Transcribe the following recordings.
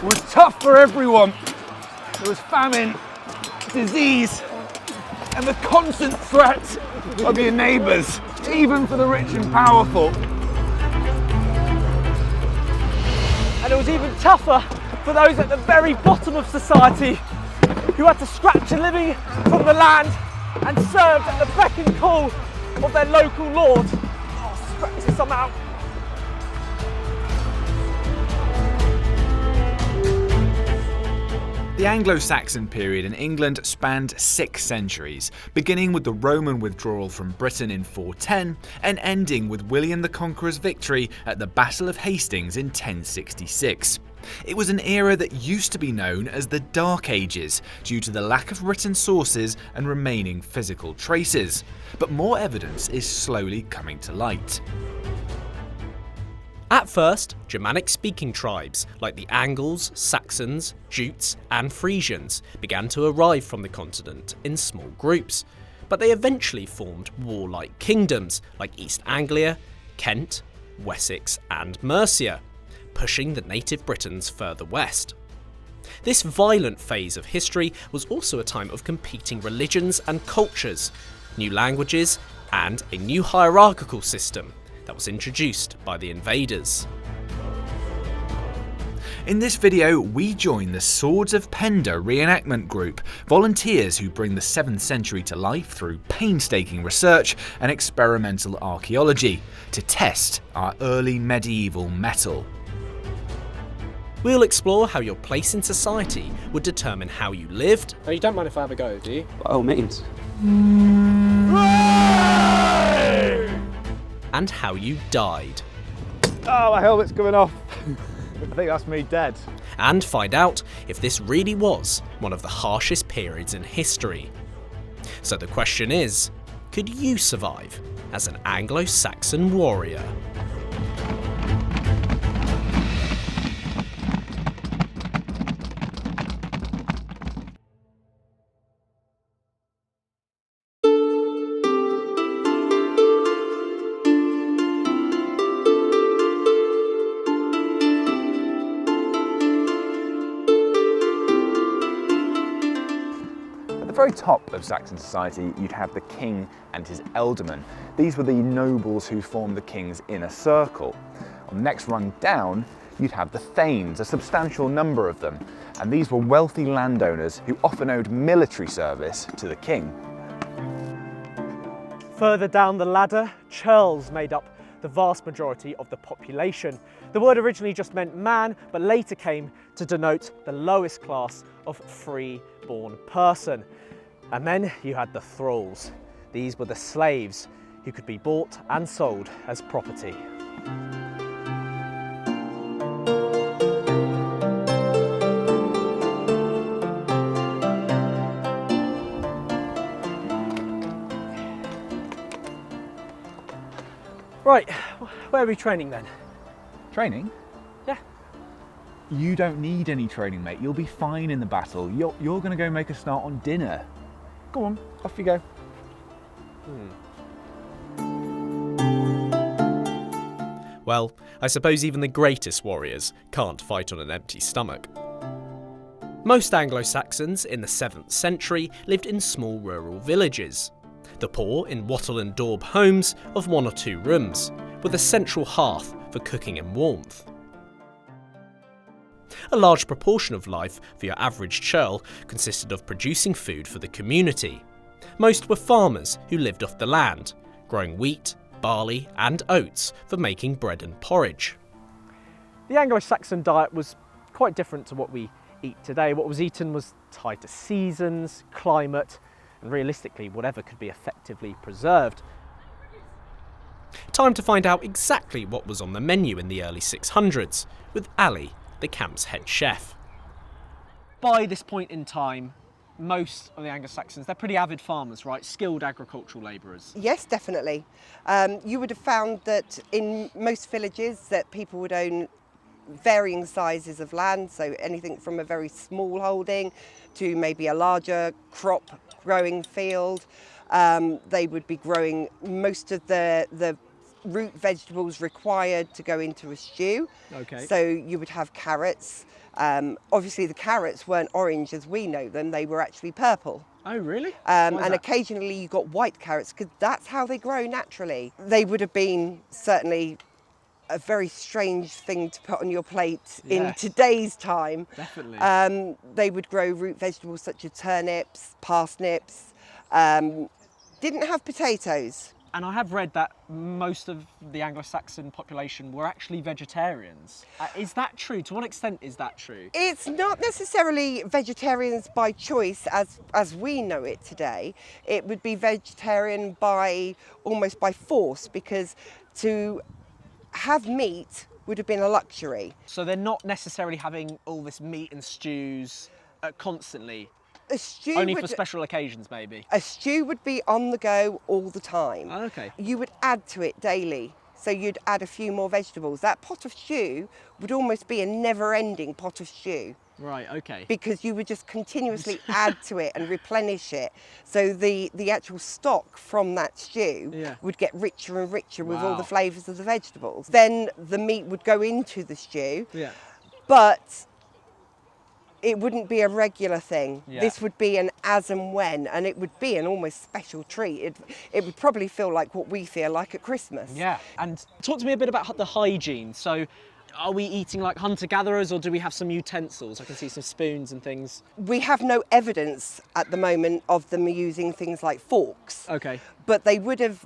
was tough for everyone. There was famine, disease, and the constant threat of your neighbours, even for the rich and powerful. And it was even tougher for those at the very bottom of society who had to scratch a living from the land and served at the beck and call of their local lord. Oh, stretches some out. The Anglo-Saxon period in England spanned 6 centuries, beginning with the Roman withdrawal from Britain in 410 and ending with William the Conqueror's victory at the Battle of Hastings in 1066. It was an era that used to be known as the Dark Ages due to the lack of written sources and remaining physical traces, but more evidence is slowly coming to light. At first, Germanic-speaking tribes like the Angles, Saxons, Jutes and Frisians began to arrive from the continent in small groups, but they eventually formed warlike kingdoms like East Anglia, Kent, Wessex and Mercia, pushing the native Britons further west. This violent phase of history was also a time of competing religions and cultures, new languages and a new hierarchical system that was introduced by the invaders. In this video, we join the Swords of Penda re-enactment group, volunteers who bring the 7th century to life through painstaking research and experimental archaeology to test our early medieval metal. We'll explore how your place in society would determine how you lived. Oh, you don't mind if I have a go, do you? By all means. And how you died. Oh, my helmet's coming off. I think that's me dead. And find out if this really was one of the harshest periods in history. So the question is, could you survive as an Anglo-Saxon warrior? At the very top of Saxon society, you'd have the king and his ealdormen. These were the nobles who formed the king's inner circle. On the next rung down, you'd have the thanes, a substantial number of them, and these were wealthy landowners who often owed military service to the king. Further down the ladder, churls made up the vast majority of the population. The word originally just meant man, but later came to denote the lowest class of free-born person. And then you had the thralls. These were the slaves who could be bought and sold as property. Right, where are we training then? Training? Yeah. You don't need any training, mate. You'll be fine in the battle. You're going to go make a start on dinner. Go on, off you go. Well, I suppose even the greatest warriors can't fight on an empty stomach. Most Anglo-Saxons in the 7th century lived in small rural villages. The poor in wattle and daub homes of 1 or 2 rooms, with a central hearth for cooking and warmth. A large proportion of life for your average churl consisted of producing food for the community. Most were farmers who lived off the land, growing wheat, barley and oats for making bread and porridge. The Anglo-Saxon diet was quite different to what we eat today. What was eaten was tied to seasons, climate, and realistically whatever could be effectively preserved. Time to find out exactly what was on the menu in the early 600s, with Ali, the camp's head chef. By this point in time, most of the Anglo-Saxons, they're pretty avid farmers, right? Skilled agricultural labourers. Yes, definitely. You would have found that in most villages that people would own varying sizes of land, so anything from a very small holding to maybe a larger crop growing field. They would be growing most of the root vegetables required to go into a stew. Okay. So you would have carrots, Obviously, the carrots weren't orange as we know them; they were actually purple. Oh, really? And occasionally you got white carrots because that's how they grow naturally. They would have been certainly a very strange thing to put on your plate in today's time. Definitely. They would grow root vegetables such as turnips, parsnips, didn't have potatoes. And I have read that most of the Anglo-Saxon population were actually vegetarians. Is that true? To what extent is that true? It's not necessarily vegetarians by choice as we know it today. It would be vegetarian almost by force, because to have meat would have been a luxury. So they're not necessarily having all this meat and stews constantly? A stew Only for special occasions, maybe? A stew would be on the go all the time. Oh, okay. You would add to it daily. So you'd add a few more vegetables. That pot of stew would almost be a never-ending pot of stew. Right, okay. Because you would just continuously add to it and replenish it. So the actual stock from that stew would get richer and richer with all the flavours of the vegetables. Then the meat would go into the stew. Yeah. But it wouldn't be a regular thing. Yeah. This would be an as and when, and it would be an almost special treat. It would probably feel like what we feel like at Christmas. Yeah, and talk to me a bit about the hygiene. So are we eating like hunter-gatherers, or do we have some utensils? I can see some spoons and things. We have no evidence at the moment of them using things like forks. Okay. But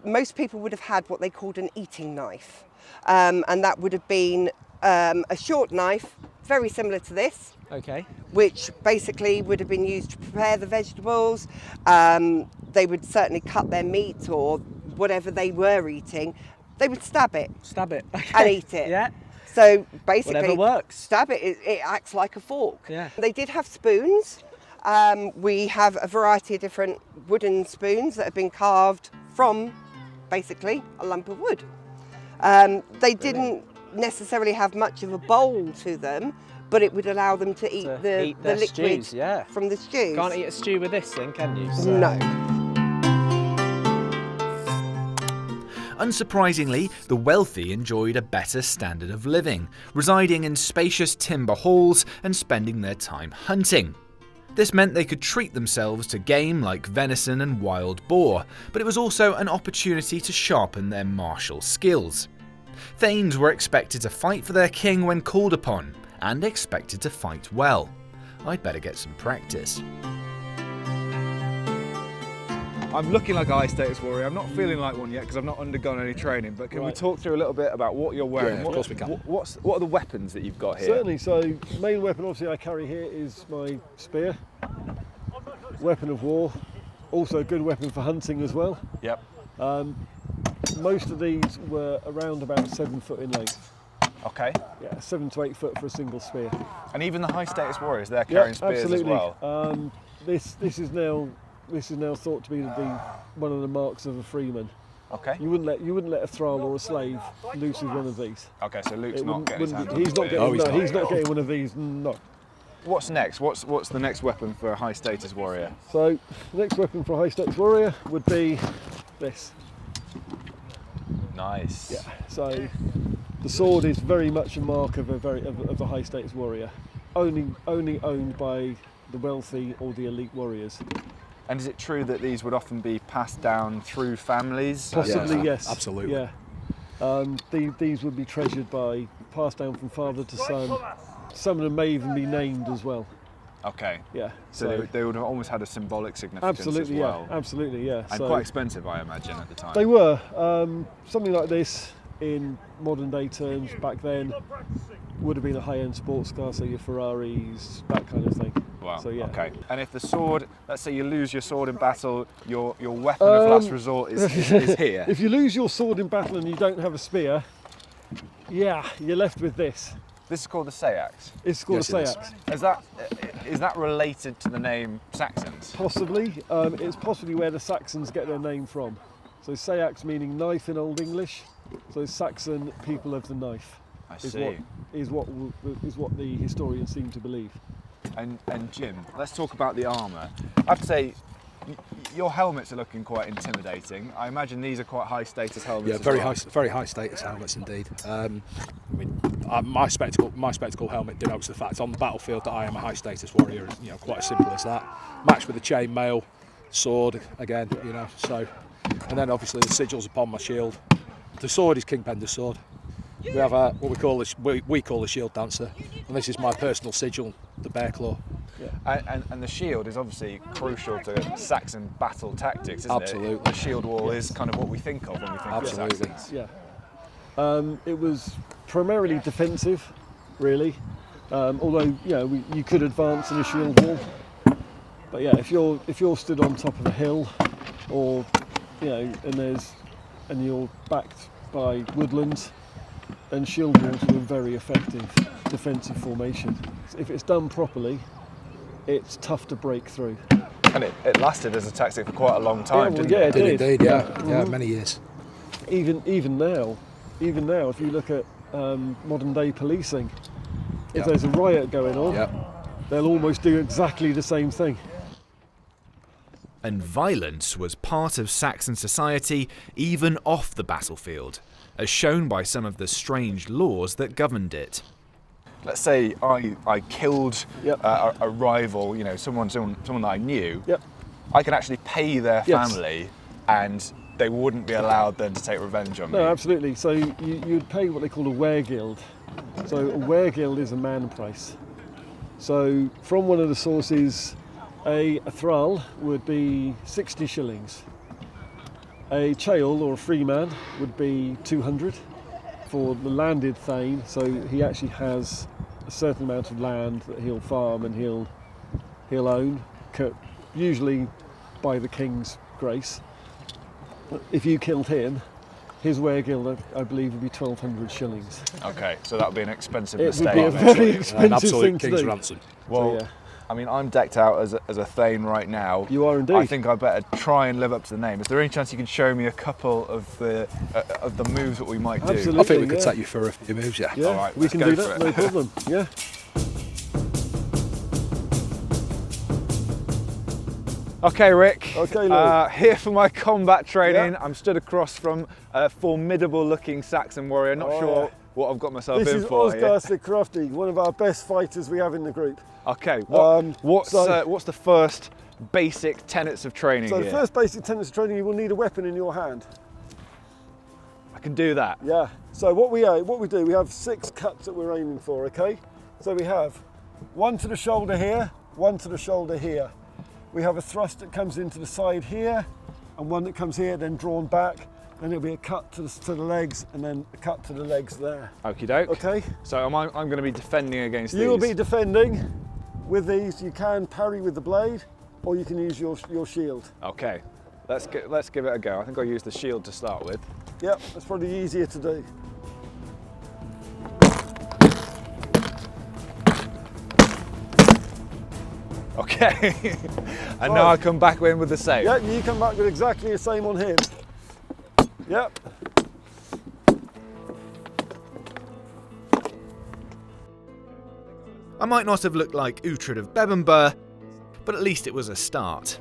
most people would have had what they called an eating knife. And that would have been a short knife, very similar to this. Okay. Which basically would have been used to prepare the vegetables. They would certainly cut their meat or whatever they were eating. They would stab it. Okay. And eat it. Yeah. So basically, whatever works. Stab it. It acts like a fork. Yeah. They did have spoons. We have a variety of different wooden spoons that have been carved from basically a lump of wood. They didn't necessarily have much of a bowl to them, but it would allow them to eat the liquid stews, from the stews. Can't eat a stew with this thing, can you? So. No. Unsurprisingly, the wealthy enjoyed a better standard of living, residing in spacious timber halls and spending their time hunting. This meant they could treat themselves to game like venison and wild boar, but it was also an opportunity to sharpen their martial skills. Thanes were expected to fight for their king when called upon, and expected to fight well. I'd better get some practice. I'm looking like a high status warrior. I'm not feeling like one yet because I've not undergone any training, but can we talk through a little bit about what you're wearing? Yeah, of course we can. What are the weapons that you've got here? Certainly, so main weapon obviously I carry here is my spear, weapon of war, also a good weapon for hunting as well. Yep. Most of these were around about 7 foot in length. Okay. Yeah, 7 to 8 foot for a single spear. And even the high status warriors, they're carrying spears absolutely. as well. This is now thought to be one of the marks of a freeman. Okay. You wouldn't let a thrall or a slave loose with one of these. Okay, so Luke's not getting his hands on He's the not spear. getting. He's not getting one of these. No. What's next? What's the next weapon for a high status warrior? So the next weapon for a high status warrior would be this. Nice. Yeah. So the sword is very much a mark of a high status warrior. Only owned by the wealthy or the elite warriors. And is it true that these would often be passed down through families? Possibly, yes. Absolutely. Yeah. These would be treasured passed down from father to son. Some of them may even be named as well. Okay. Yeah. So they would have almost had a symbolic significance as well. Yeah. Absolutely, yeah. And quite expensive, I imagine, at the time. They were. Something like this, in modern day terms, back then, would have been a high-end sports car, so your Ferraris, that kind of thing. Wow. So, yeah. Okay. And if the sword, let's say you lose your sword in battle, your weapon of last resort is here. If you lose your sword in battle and you don't have a spear, yeah, you're left with this. This is called the Sayax. It's called Yes, a it is. Sayax. Is that related to the name Saxons? Possibly. It's possibly where the Saxons get their name from. So Sayax meaning knife in Old English. So Saxon people of the knife. I see. Is what the historians seem to believe. And Jim, let's talk about the armour. I have to say, Your helmets are looking quite intimidating. I imagine these are quite high status helmets. Yeah, as very well. very high status helmets indeed. My spectacle helmet denotes the fact on the battlefield that I am a high status warrior. You know, quite as simple as that. Matched with a chain mail, sword again. You know, so, and then obviously the sigils upon my shield. The sword is King Penda's sword. We have what we call a shield dancer, and this is my personal sigil, the bear claw. Yeah. And the shield is obviously crucial to Saxon battle tactics, isn't Absolutely. it? The shield wall is kind of what we think of when we think Absolutely. of Saxons. Yeah. It was primarily defensive, really. Although you could advance in a shield wall. But yeah, if you're stood on top of a hill, or and you're backed by woodlands, then shield walls were a very effective defensive formation. If it's done properly, it's tough to break through. And it lasted as a tactic for quite a long time, didn't it it? did. Indeed, yeah, many years. Even now, if you look at modern day policing, if there's a riot going on, they'll almost do exactly the same thing. And violence was part of Saxon society even off the battlefield, as shown by some of the strange laws that governed it. Let's say I killed a rival, someone that I knew. Yep. I can actually pay their family, and they wouldn't be allowed then to take revenge on me. No, absolutely. So you'd pay what they call a weregild. So a weregild is a man price. So from one of the sources, a thrall would be 60 shillings. A Churl or a free man would be 200 for the landed Thane. So he actually has a certain amount of land that he'll farm and he'll own, usually by the king's grace. If you killed him, his weregild, I believe, would be 1,200 shillings. Okay, so that would be an expensive It mistake. would be a very expensive An absolute thing to king's do. ransom. Well, So, yeah. I mean, I'm decked out as a Thane right now. You are indeed. I think I better try and live up to the name. Is there any chance you can show me a couple of the moves that we might do? Absolutely. I think we could take you for a few moves, yeah. Yeah, All right, we let's can go do for that, it. no problem. Yeah. Okay, Rick. Okay, Louee. Here for my combat training. Yeah. I'm stood across from a formidable-looking Saxon warrior. Not Oh, sure yeah. what I've got myself This in is for here. Oscar the Crafty, one of our best fighters we have in the group. Okay. What's the first basic tenets of training So here? the first basic tenets of training, you will need a weapon in your hand. I can do that. Yeah. So what we do, we have 6 cuts that we're aiming for. Okay. So we have one to the shoulder here, one to the shoulder here. We have a thrust that comes into the side here, and one that comes here, then drawn back. Then it'll be a cut to the legs, and then a cut to the legs there. Okie doke. Okay. So I'm going to be defending against these. You will be defending with these. You can parry with the blade, or you can use your shield. Okay. Let's give it a go. I think I'll use the shield to start with. Yep, that's probably easier to do. Okay. And now I come back in with the same. Yep, you come back with exactly the same on him. Yep. I might not have looked like Uhtred of Bebbanburg, but at least it was a start.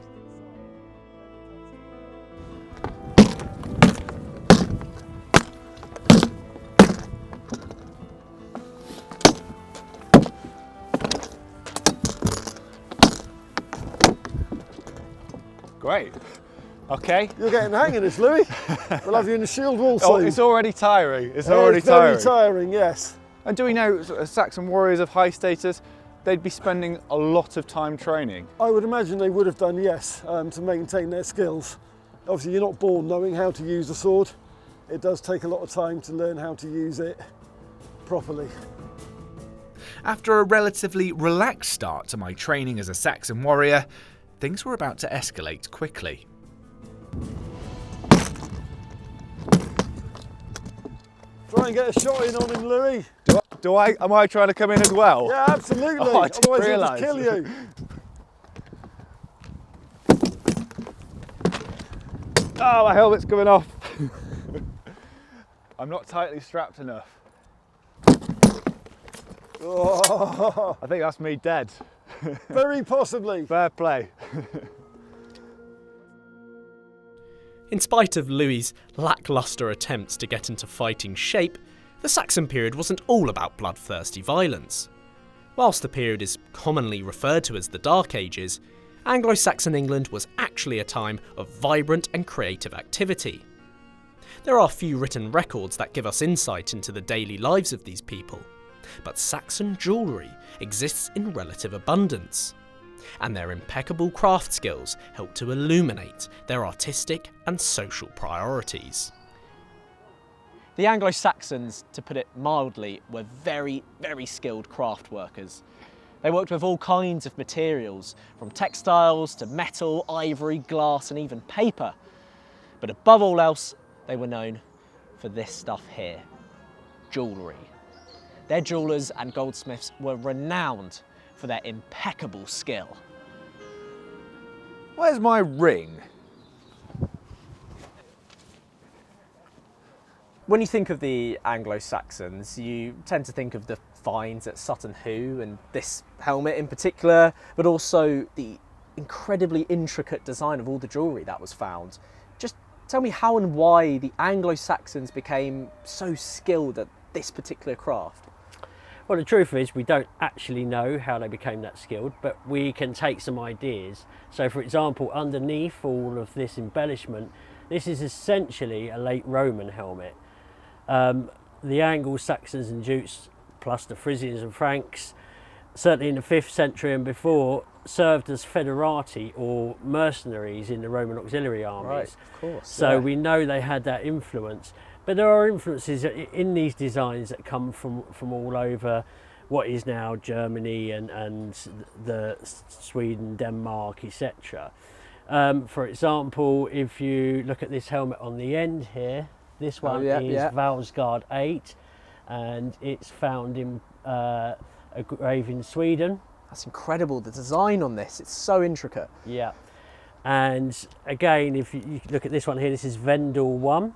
Great. Okay. You're getting the hang of this, Louis. We'll have you in the shield wall soon. Oh, it's already tiring. It's already tiring. Very tiring, yes. And do we know sort of Saxon warriors of high status, they'd be spending a lot of time training? I would imagine they would have done, yes, to maintain their skills. Obviously, you're not born knowing how to use a sword. It does take a lot of time to learn how to use it properly. After a relatively relaxed start to my training as a Saxon warrior, things were about to escalate quickly. Try and get a shot in on him, Louis. Am I trying to come in as well? Yeah, absolutely. Oh, I didn't Otherwise he'll realise. just kill you. Oh, my helmet's coming off. I'm not tightly strapped enough. Oh, I think that's me dead. very possibly. Fair play. In spite of Louis's lacklustre attempts to get into fighting shape, the Saxon period wasn't all about bloodthirsty violence. Whilst the period is commonly referred to as the Dark Ages, Anglo-Saxon England was actually a time of vibrant and creative activity. There are few written records that give us insight into the daily lives of these people, but Saxon jewellery exists in relative abundance, and their impeccable craft skills help to illuminate their artistic and social priorities. The Anglo-Saxons, to put it mildly, were very, very skilled craft workers. They worked with all kinds of materials, from textiles to metal, ivory, glass and even paper. But above all else, they were known for this stuff here, jewellery. Their jewellers and goldsmiths were renowned for their impeccable skill. Where's my ring? When you think of the Anglo-Saxons, you tend to think of the finds at Sutton Hoo and this helmet in particular, but also the incredibly intricate design of all the jewellery that was found. Just tell me how and why the Anglo-Saxons became so skilled at this particular craft. Well, the truth is we don't actually know how they became that skilled, but we can take some ideas. So, for example, underneath all of this embellishment, this is essentially a late Roman helmet. The Anglo-Saxons and Jutes, plus the Frisians and Franks, certainly in the 5th century and before, served as federati or mercenaries in the Roman auxiliary armies. Right, of course. So yeah. we know they had that influence. But there are influences in these designs that come from all over what is now Germany and the Sweden, Denmark, etc. For example, if you look at this helmet on the end here, this one is Valsgard 8, and it's found in a grave in Sweden. That's incredible, the design on this, it's so intricate. Yeah, and again, if you look at this one here, this is Vendel 1.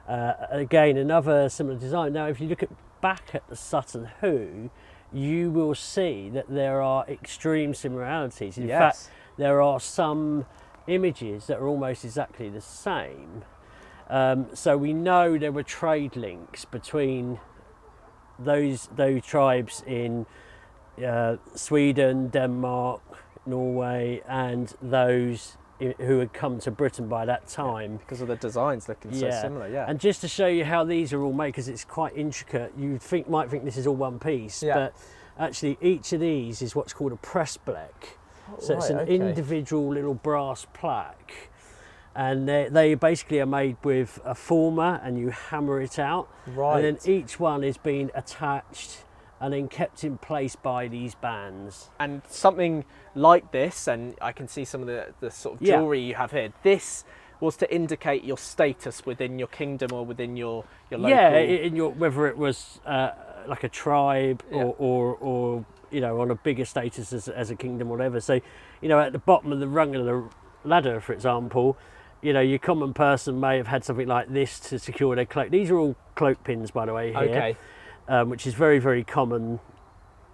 Again, another similar design. Now, if you look back at the Sutton Hoo, you will see that there are extreme similarities. In fact, there are some images that are almost exactly the same. So we know there were trade links between those tribes in Sweden, Denmark, Norway, and those who had come to Britain by that time. Because of the designs looking so similar, And just to show you how these are all made, because it's quite intricate, you might think this is all one piece, but actually each of these is what's called a press bleck. So it's an individual little brass plaque, and they basically are made with a former, and you hammer it out, and then each one is being attached and then kept in place by these bands. And something like this, and I can see some of the sort of jewellery you have here, this was to indicate your status within your kingdom or within your local... Yeah, in your, whether it was like a tribe or you know, on a bigger status as a kingdom or whatever. So, you know, at the bottom of the rung of the ladder, for example, you know, your common person may have had something like this to secure their cloak. These are all cloak pins, by the way, here. Which is very, very common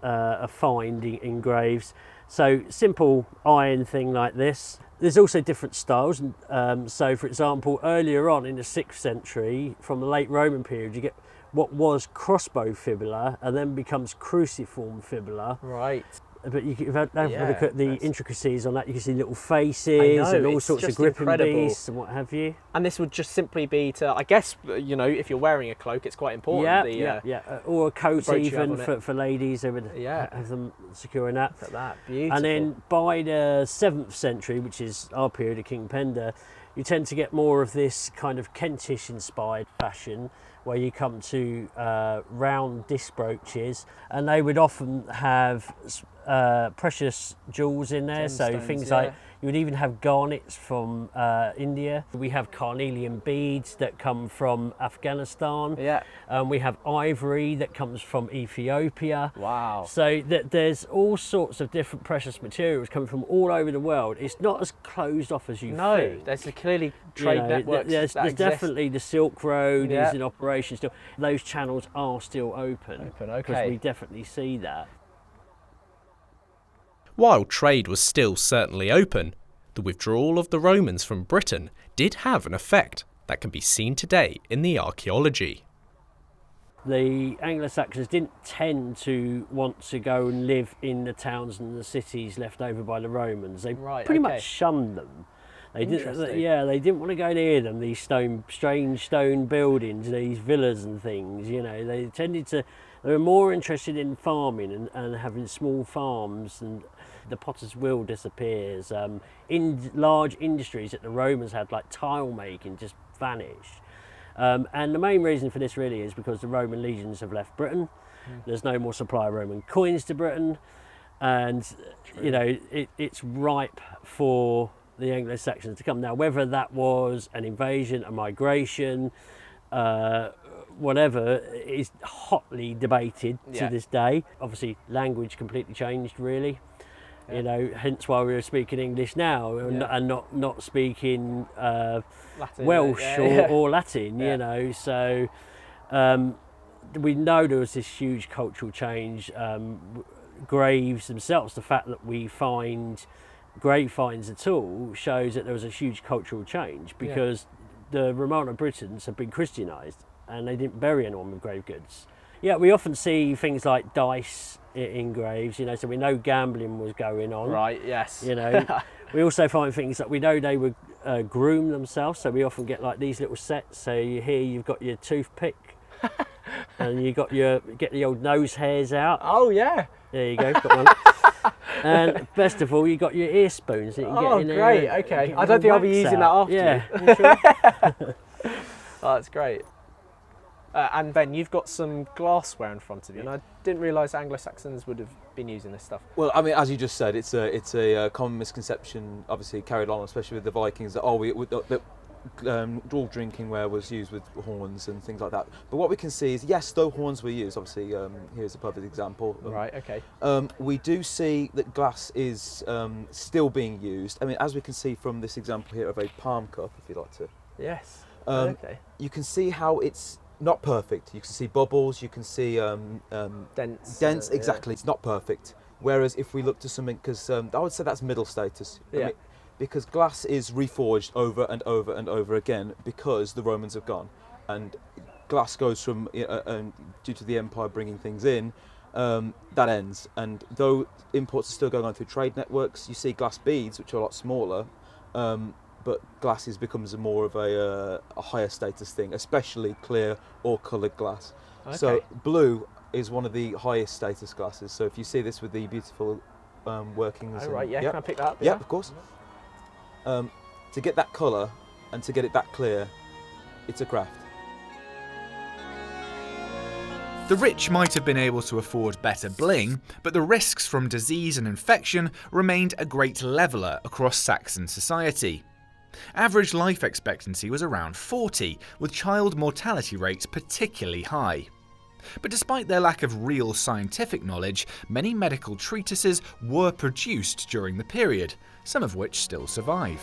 a find in graves. So simple iron thing like this. There's also different styles. So for example, earlier on in the 6th century, from the late Roman period, you get what was crossbow fibula and then becomes cruciform fibula. Right. But you can have a look at the intricacies on that. You can see little faces and all sorts of gripping beasts and what have you. And this would just simply be to, I guess, you know, if you're wearing a cloak, it's quite important. Or a coat even for ladies, they would have them securing that. Look at that, beautiful. And then by the 7th century, which is our period of King Penda, you tend to get more of this kind of Kentish-inspired fashion, where you come to round disc brooches, and they would often have precious jewels in there, so things like, you would even have garnets from India. We have carnelian beads that come from Afghanistan. We have ivory that comes from Ethiopia. Wow. So there's all sorts of different precious materials coming from all over the world. It's not as closed off as you think. No, there's clearly trade networks. There's definitely the Silk Road is in operation still. Those channels are still open. Because we definitely see that. While trade was still certainly open, The withdrawal of the Romans from Britain did have an effect that can be seen today in the archaeology. The Anglo-Saxons didn't tend to want to go and live in the towns and the cities left over by the Romans. They pretty much shunned them. They didn't want to go near them, these strange stone buildings, these villas and things, you know. They were more interested in farming and having small farms, and the potter's wheel disappears. In large industries that the Romans had, like tile making, just vanished. And the main reason for this really is because the Roman legions have left Britain. There's no more supply of Roman coins to Britain, and you know it's ripe for the Anglo-Saxons to come. Now, whether that was an invasion, a migration, whatever, is hotly debated to this day. Obviously, language completely changed, really. Yeah. You know, hence why we're speaking English now and not speaking Latin, Welsh or Latin. You know, so we know there was this huge cultural change. Graves themselves, the fact that we find grave finds at all shows that there was a huge cultural change, because the Romano Britons have been Christianised and they didn't bury anyone with grave goods. Yeah, we often see things like dice in graves, you know, so we know gambling was going on. Right, yes. You know, we also find things that we know they would groom themselves, so we often get like these little sets. So here you've got your toothpick and you get the old nose hairs out. Oh yeah. There you go, got one. And best of all, you got your ear spoons that you can get in there. Oh, great, okay. I don't think I'll be using that after. Yeah, sure. Oh, that's great. And Ben, you've got some glassware in front of you, and I didn't realise Anglo-Saxons would have been using this stuff. Well, I mean, as you just said, it's a common misconception, obviously carried on, especially with the Vikings, that all drinking ware was used with horns and things like that. But what we can see is, yes, though horns were used, obviously, here's a perfect example. Right, okay. We do see that glass is still being used. I mean, as we can see from this example here of a palm cup, if you'd like to. Yes. Okay. You can see how it's not perfect. You can see bubbles, you can see dents. Dents, exactly. It's not perfect. Whereas if we look to something, because I would say that's middle status. I mean, because glass is reforged over and over and over again because the Romans have gone, and glass goes from due to the empire bringing things in, that ends. And though imports are still going on through trade networks, you see glass beads, which are a lot smaller, but glasses becomes more of a higher status thing, especially clear or coloured glass. Okay. So blue is one of the highest status glasses. So if you see this with the beautiful workings. Oh, right, yeah. Can I pick that up? Yeah, of course. To get that colour and to get it that clear, it's a craft. The rich might have been able to afford better bling, but the risks from disease and infection remained a great leveller across Saxon society. Average life expectancy was around 40, with child mortality rates particularly high. But despite their lack of real scientific knowledge, many medical treatises were produced during the period, some of which still survive.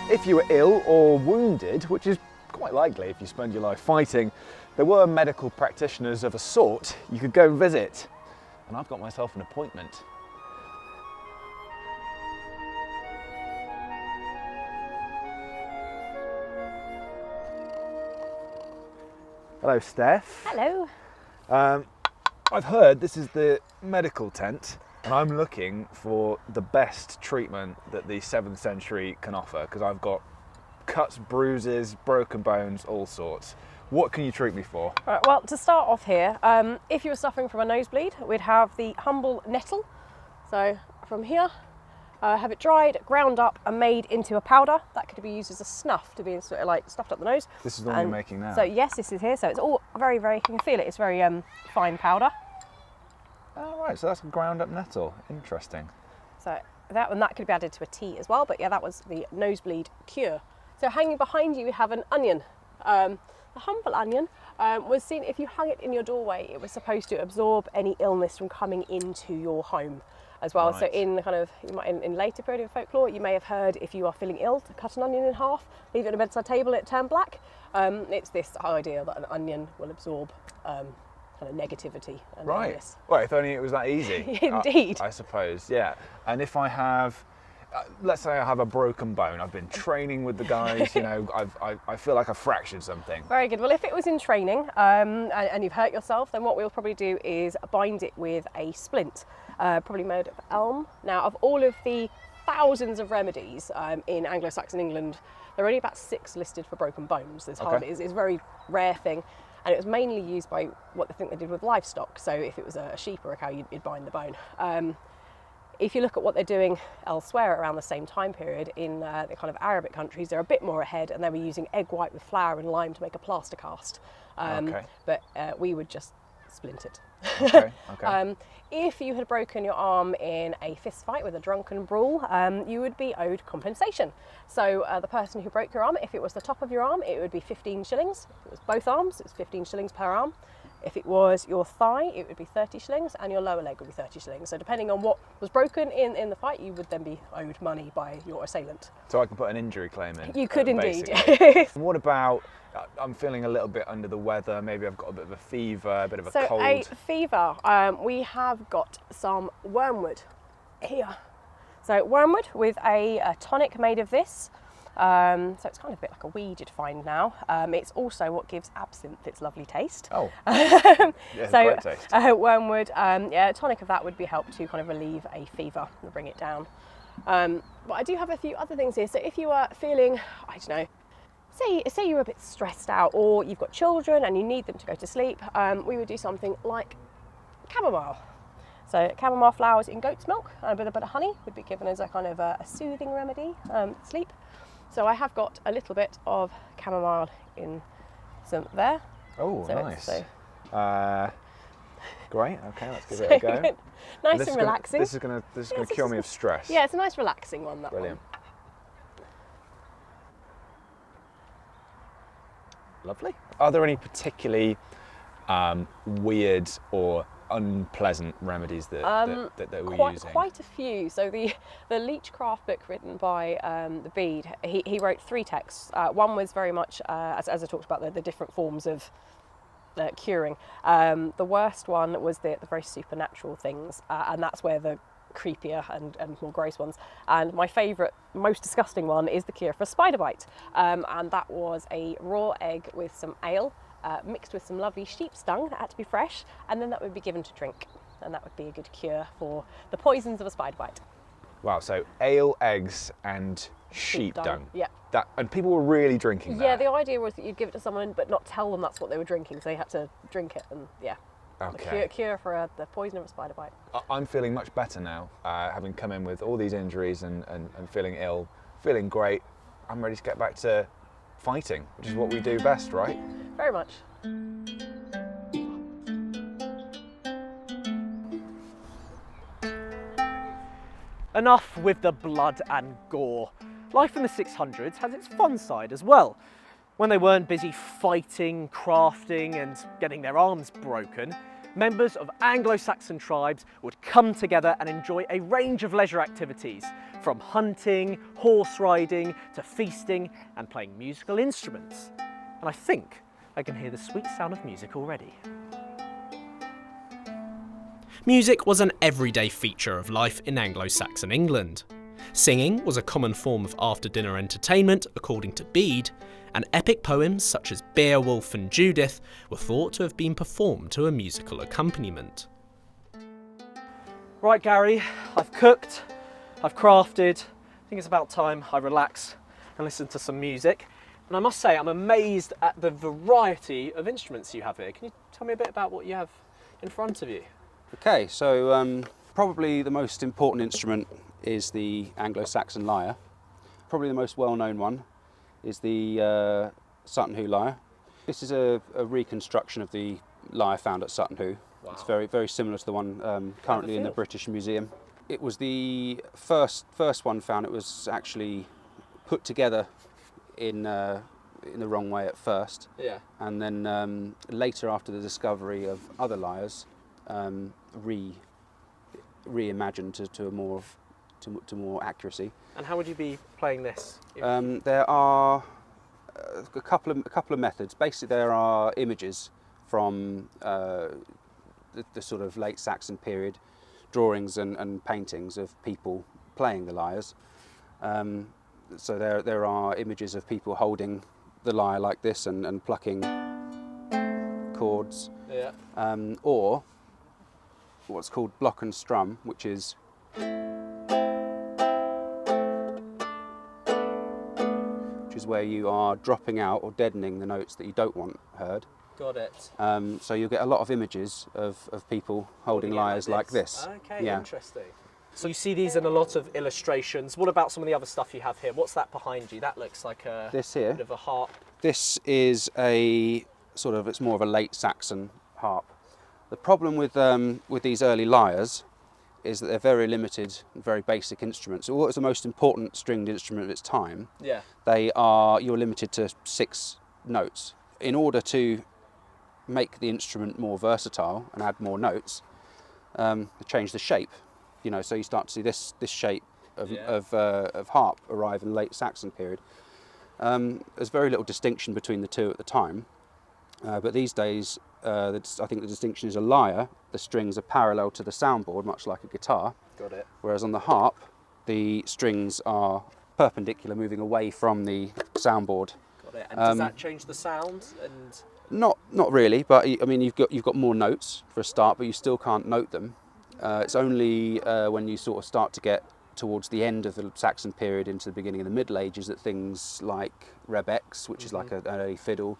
If you were ill or wounded, which is quite likely if you spend your life fighting, there were medical practitioners of a sort you could go visit. And I've got myself an appointment. Hello, Steph. Hello. I've heard this is the medical tent, and I'm looking for the best treatment that the 7th century can offer, because I've got cuts, bruises, broken bones, all sorts. What can you treat me for? All right, well, to start off here, if you were suffering from a nosebleed, we'd have the humble nettle. So from here, have it dried, ground up and made into a powder that could be used as a snuff to be sort of like stuffed up the nose. This is the one you're making now? So yes, this is here. So it's all very, very, you can feel it, it's very fine powder. Oh right, so that's ground up nettle, interesting. So that could be added to a tea as well, but yeah, that was the nosebleed cure. So hanging behind you, we have an onion. The humble onion was seen, if you hung it in your doorway, it was supposed to absorb any illness from coming into your home as well. Right. So in kind of in later period of folklore, you may have heard if you are feeling ill to cut an onion in half, leave it on a bedside table, it turn black. It's this idea that an onion will absorb kind of negativity and Right. this. Well, if only it was that easy. Indeed. I suppose, yeah. And if I have, let's say I have a broken bone, I've been training with the guys, you know, I feel like I fractured something. Very good. Well, if it was in training and you've hurt yourself, then what we'll probably do is bind it with a splint, probably made of elm. Now, of all of the thousands of remedies in Anglo-Saxon England, there are only about 6 listed for broken bones. It's a very rare thing, and it was mainly used by what they think they did with livestock. So if it was a sheep or a cow, you'd bind the bone. If you look at what they're doing elsewhere around the same time period in the kind of Arabic countries, they're a bit more ahead, and they were using egg white with flour and lime to make a plaster cast. But we would just splint it. Okay. If you had broken your arm in a fist fight with a drunken brawl, you would be owed compensation. So the person who broke your arm, if it was the top of your arm, it would be 15 shillings. If it was both arms, it's 15 shillings per arm. If it was your thigh, it would be 30 shillings, and your lower leg would be 30 shillings. So depending on what was broken in the fight, you would then be owed money by your assailant. So I can put an injury claim in? You could indeed. What about, I'm feeling a little bit under the weather, maybe I've got a bit of a fever, a bit of a cold. So a fever, we have got some wormwood here. So wormwood with a tonic made of this. So it's kind of a bit like a weed you'd find now. It's also what gives absinthe its lovely taste. Oh, yeah, so great taste. wormwood, a tonic of that would be help to kind of relieve a fever and bring it down. But I do have a few other things here. So if you are feeling, I don't know, say you're a bit stressed out, or you've got children and you need them to go to sleep, we would do something like chamomile. So chamomile flowers in goat's milk and with a bit of honey would be given as a kind of a soothing remedy, sleep. So I have got a little bit of chamomile in some there. Oh, so nice. Great. Okay, let's give so it a go. Nice and relaxing. This is gonna cure me of stress. Yeah, it's a nice relaxing one. That Brilliant. one. Lovely. Are there any particularly weird or unpleasant remedies that we're using? Quite a few. So the Leechcraft book written by the Bede, he wrote 3 texts. One was very much, as I talked about, the different forms of curing. The worst one was the very supernatural things, and that's where the creepier and more gross ones. And my favourite, most disgusting one is the cure for spider bite, and that was a raw egg with some ale, mixed with some lovely sheep's dung that had to be fresh, and then that would be given to drink, and that would be a good cure for the poisons of a spider bite. Wow, so ale, eggs and sheep dung. Yeah. And people were really drinking that? Yeah, the idea was that you'd give it to someone but not tell them that's what they were drinking, so they had to drink it, and yeah. Okay. The cure for the poison of a spider bite. I'm feeling much better now, having come in with all these injuries and feeling ill, feeling great. I'm ready to get back to fighting, which is what we do best, right? Very much. Enough with the blood and gore. Life in the 600s has its fun side as well. When they weren't busy fighting, crafting and getting their arms broken, members of Anglo-Saxon tribes would come together and enjoy a range of leisure activities, from hunting, horse riding, to feasting and playing musical instruments. And I think I can hear the sweet sound of music already. Music was an everyday feature of life in Anglo-Saxon England. Singing was a common form of after-dinner entertainment, according to Bede, and epic poems such as Beowulf and Judith were thought to have been performed to a musical accompaniment. Right, Gary, I've cooked, I've crafted. I think it's about time I relax and listen to some music. And I must say, I'm amazed at the variety of instruments you have here. Can you tell me a bit about what you have in front of you? Okay, so probably the most important instrument is the Anglo-Saxon lyre. Probably the most well-known one is the Sutton Hoo lyre. This is a reconstruction of the lyre found at Sutton Hoo. Wow. It's very, very similar to the one currently in the British Museum. It was the first one found. It was actually put together in the wrong way at first. Yeah. And then later, after the discovery of other lyres, reimagined to more accuracy. And how would you be playing this? There are a couple of methods. Basically, there are images from the sort of late Saxon period drawings and paintings of people playing the lyres. So there are images of people holding the lyre like this and plucking chords, or what's called block and strum, which is where you are dropping out or deadening the notes that you don't want heard. Got it. So you'll get a lot of images of people holding lyres like this. Okay, interesting. So you see these in a lot of illustrations. What about some of the other stuff you have here? What's that behind you? That looks like a this here, bit of a harp. This is a sort of, it's more of a late Saxon harp. The problem with these early lyres is that they're very limited, very basic instruments. What was the most important stringed instrument of its time? Yeah. You're limited to 6 notes. In order to make the instrument more versatile and add more notes, change the shape. You know, so you start to see this shape of harp arrive in the late Saxon period. There's very little distinction between the two at the time, but these days I think the distinction is a lyre. The strings are parallel to the soundboard, much like a guitar. Got it. Whereas on the harp, the strings are perpendicular, moving away from the soundboard. Got it. And does that change the sound? And not really, but I mean you've got more notes for a start, but you still can't note them. It's only when you sort of start to get towards the end of the Saxon period into the beginning of the Middle Ages that things like rebecs, which is like an early fiddle,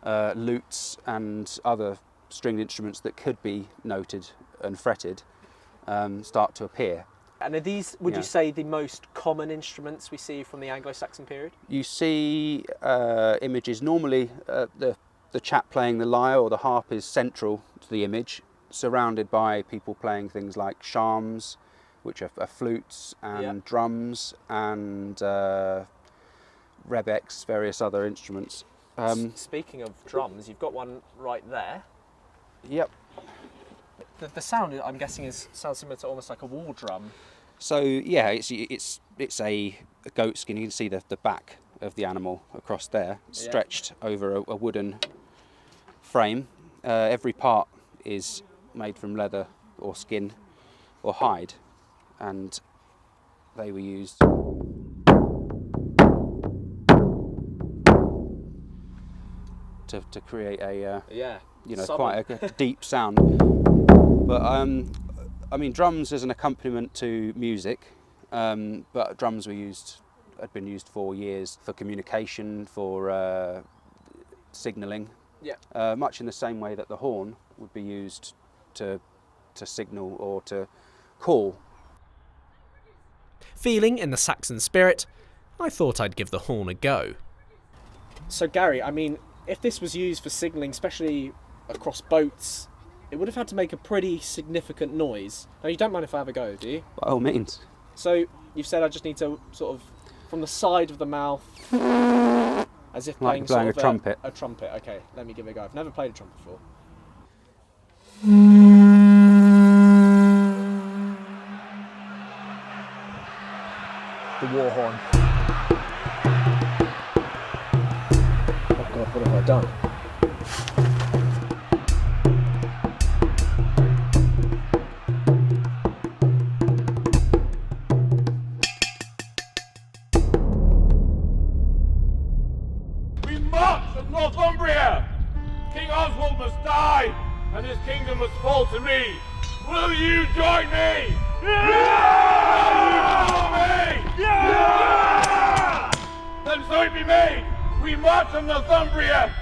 lutes and other stringed instruments that could be noted and fretted start to appear. And are these, would you say, the most common instruments we see from the Anglo-Saxon period? You see images, normally the chap playing the lyre or the harp is central to the image, surrounded by people playing things like shawms, which are flutes and drums, and rebecs, various other instruments. Speaking of drums, you've got one right there. Yep. The sound, I'm guessing, sounds similar to almost like a wall drum. So yeah, it's a goat skin. You can see the back of the animal across there, stretched over a wooden frame. Every part is made from leather or skin or hide, and they were used to create a quite a deep sound. But I mean, drums as an accompaniment to music, but drums had been used for years for communication, for signalling. Yeah. Much in the same way that the horn would be used to signal or to call. Feeling in the Saxon spirit, I thought I'd give the horn a go. So Gary, I mean, if this was used for signalling, especially across boats, it would have had to make a pretty significant noise. Now, you don't mind if I have a go, do you? By all means. So you've said I just need to sort of, from the side of the mouth, as if playing a trumpet. A trumpet, okay, let me give it a go. I've never played a trumpet before. The war horn. Oh God, what have I done? We march from Northumbria! King Oswald must die, and his kingdom must fall to me. Will you join me? Yeah! Will you follow me? Yeah! Then so it be made. We march from Northumbria.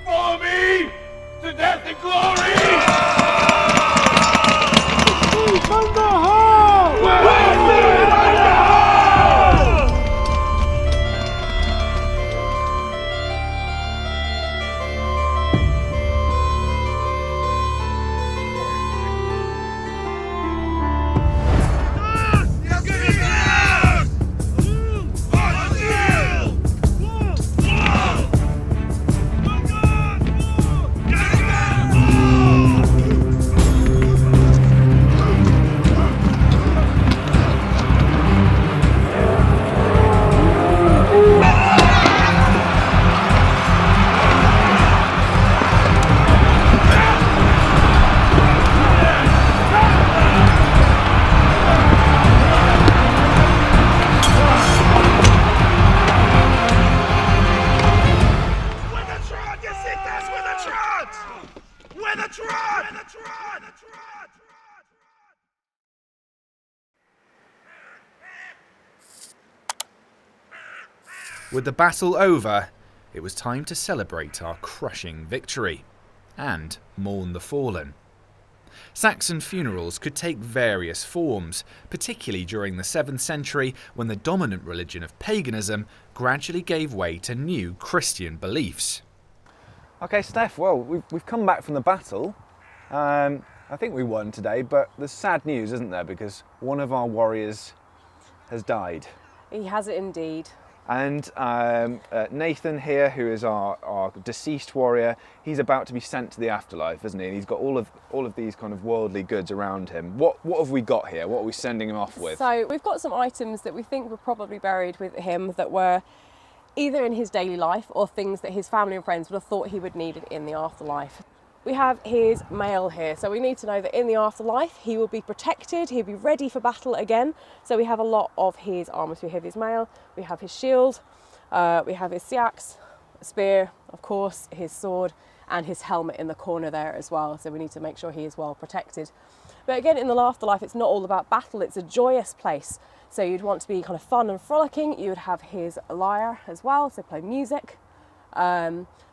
Follow me to death and glory! From the hall! Wealthier! With the battle over, it was time to celebrate our crushing victory and mourn the fallen. Saxon funerals could take various forms, particularly during the 7th century when the dominant religion of paganism gradually gave way to new Christian beliefs. Okay, Steph, well, we've come back from the battle. I think we won today, but there's sad news, isn't there? Because one of our warriors has died. He has it indeed. And Nathan here, who is our deceased warrior, he's about to be sent to the afterlife, isn't he? And he's got all of these kind of worldly goods around him. What have we got here? What are we sending him off with? So we've got some items that we think were probably buried with him that were either in his daily life or things that his family and friends would have thought he would need in the afterlife. We have his mail here, so we need to know that in the afterlife he will be protected, he'll be ready for battle again. So we have a lot of his armour. So we have his mail, we have his shield, we have his seax, spear, of course, his sword, and his helmet in the corner there as well. So we need to make sure he is well protected. But again, in the afterlife, it's not all about battle, it's a joyous place. So you'd want to be kind of fun and frolicking. You would have his lyre as well, so play music.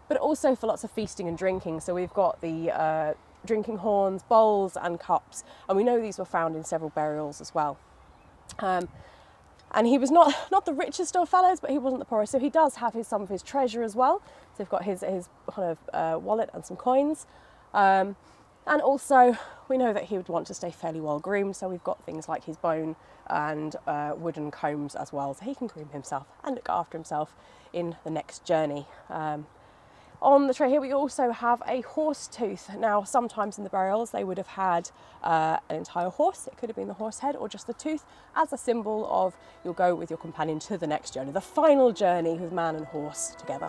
But also for lots of feasting and drinking. So we've got the drinking horns, bowls and cups, and we know these were found in several burials as well. And he was not the richest of fellows, but he wasn't the poorest, so he does have some of his treasure as well. So we've got his kind of wallet and some coins. And also we know that he would want to stay fairly well groomed, so we've got things like his bone and wooden combs as well, so he can groom himself and look after himself in the next journey. On the tray here we also have a horse tooth. Now sometimes in the burials they would have had an entire horse. It could have been the horse head or just the tooth as a symbol of you'll go with your companion to the next journey, the final journey with man and horse together.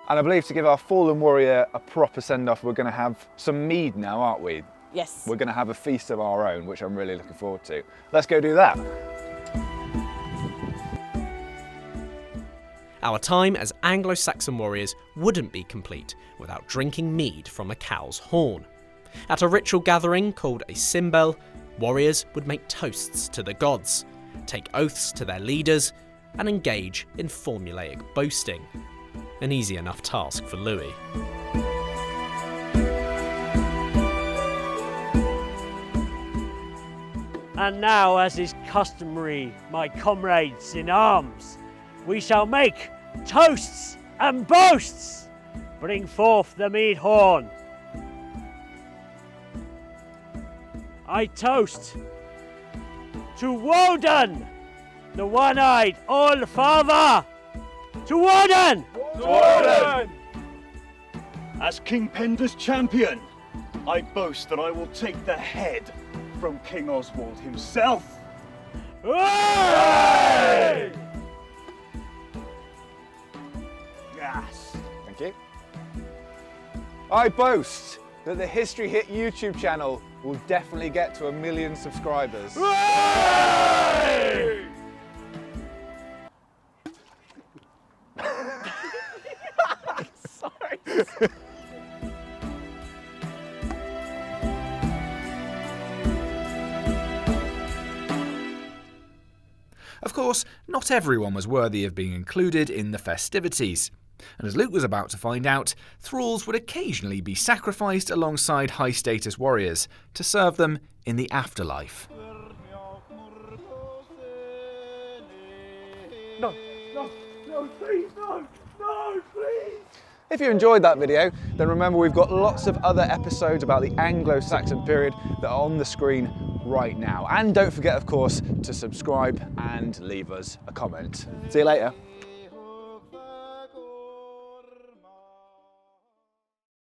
And I believe to give our fallen warrior a proper send-off, we're going to have some mead now, aren't we? Yes. We're going to have a feast of our own, which I'm really looking forward to. Let's go do that. Our time as Anglo-Saxon warriors wouldn't be complete without drinking mead from a cow's horn. At a ritual gathering called a symbel, warriors would make toasts to the gods, take oaths to their leaders, and engage in formulaic boasting. An easy enough task for Louee. And now, as is customary, my comrades in arms, we shall make toasts and boasts. Bring forth the mead horn. I toast to Woden, the one-eyed All-Father. To Woden! To Woden! As King Penda's champion, I boast that I will take the head from King Oswald himself. Hey! Yes. Thank you. I boast that the History Hit YouTube channel will definitely get to 1 million subscribers. Hey! Sorry. Of course, not everyone was worthy of being included in the festivities. And as Luke was about to find out, thralls would occasionally be sacrificed alongside high-status warriors to serve them in the afterlife. No, please, no, please! If you enjoyed that video, then remember we've got lots of other episodes about the Anglo-Saxon period that are on the screen right now. And don't forget, of course, to subscribe and leave us a comment. See you later.